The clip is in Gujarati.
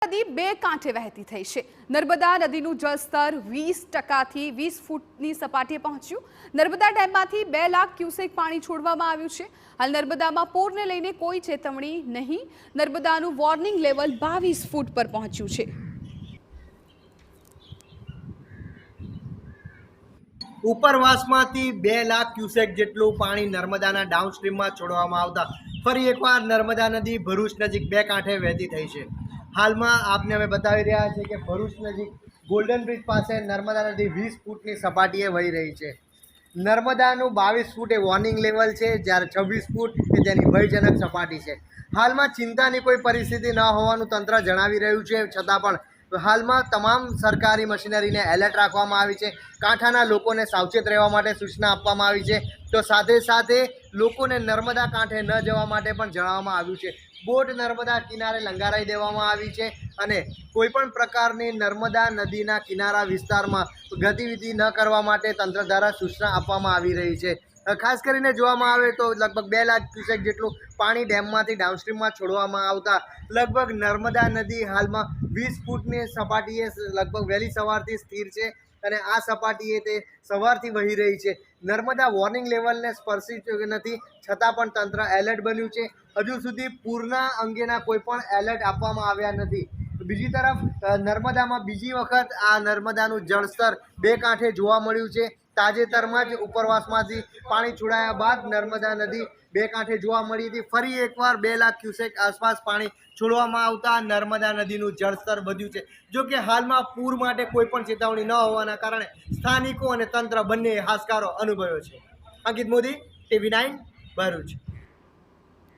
નદી બે કાંઠે વહેતી થઈ છે। નર્મદા નદીનું જળસ્તર 20% થી 20 ફૂટની સપાટીએ પહોંચ્યું। નર્મદા ડેમમાંથી 2 લાખ ક્યુસેક પાણી છોડવામાં આવ્યું છે। હાલ નર્મદામાં પૂરને લઈને કોઈ ચેતવણી નહીં। નર્મદાનું વોર્નિંગ લેવલ 22 ફૂટ પર પહોંચ્યું છે। ઉપરવાસમાંથી 2 લાખ ક્યુસેક જેટલું પાણી નર્મદાના ડાઉનસ્ટ્રીમમાં છોડવામાં આવતા ફરી એકવાર નર્મદા નદી ભરૂચ નજીક બે કાંઠે વહેતી થઈ છે। હાલમાં આપને હવે બતાવી રહ્યા છે કે ભરૂચ નજીક ગોલ્ડન બ્રિજ પાસે નર્મદા નદી 20 ફૂટની સપાટીએ વહી રહી છે। નર્મદાનું 22 ફૂટ એ વોર્નિંગ લેવલ છે, જ્યારે 26 ફૂટ કે તેની ભયજનક સપાટી છે। હાલમાં ચિંતાની કોઈ પરિસ્થિતિ ન હોવાનું તંત્ર જણાવી રહ્યું છે, છતાં પણ હાલમાં તમામ સરકારી મશીનરીને એલર્ટ રાખવામાં આવી છે। કાંઠાના લોકોને સાવચેત રહેવા માટે સૂચના આપવામાં આવી છે। તો સાથે સાથે લોકોને નર્મદા કાંઠે ન જવા માટે પણ જણાવવામાં આવ્યું છે। બોટ નર્મદા કિનારે લંગારાઈ દેવામાં આવી છે અને કોઈપણ પ્રકારની નર્મદા નદીના કિનારા વિસ્તારમાં ગતિવિધિ ન કરવા માટે તંત્ર દ્વારા સૂચના આપવામાં આવી રહી છે। ખાસ કરીને જોવામાં આવે તો લગભગ 2 લાખ ક્યુસેક જેટલું પાણી ડેમમાંથી ડાઉનસ્ટ્રીમમાં છોડવામાં આવતા લગભગ નર્મદા નદી હાલમાં 20 ફૂટની સપાટીએ લગભગ વહેલી સવારથી સ્થિર છે અને આ સપાટીએ તે સવારથી વહી રહી છે। નર્મદા વોર્નિંગ લેવલને સ્પર્શી નથી, છતાં પણ તંત્ર એલર્ટ બન્યું છે। હજુ સુધી પૂરના અંગેના કોઈ પણ એલર્ટ આપવામાં આવ્યા નથી। બીજી તરફ નર્મદામાં બીજી વખત આ નર્મદાનું જળસ્તર બે કાંઠે જોવા મળ્યું છે। તાજેતરમાં જ ઉપરવાસમાંથી પાણી છોડાયા બાદ નર્મદા નદી બે કાંઠે જોવા મળી હતી। ફરી એકવાર 2 લાખ ક્યુસેક આસપાસ પાણી છોડવામાં આવતા નર્મદા નદીનું જળસ્તર વધ્યું છે। જો કે હાલમાં પૂર માટે કોઈ પણ ચેતવણી ન હોવાના કારણે સ્થાનિકો અને તંત્ર બંને હાશકારો અનુભવ્યો છે। અંકિત મોદી, TV9 ભરૂચ।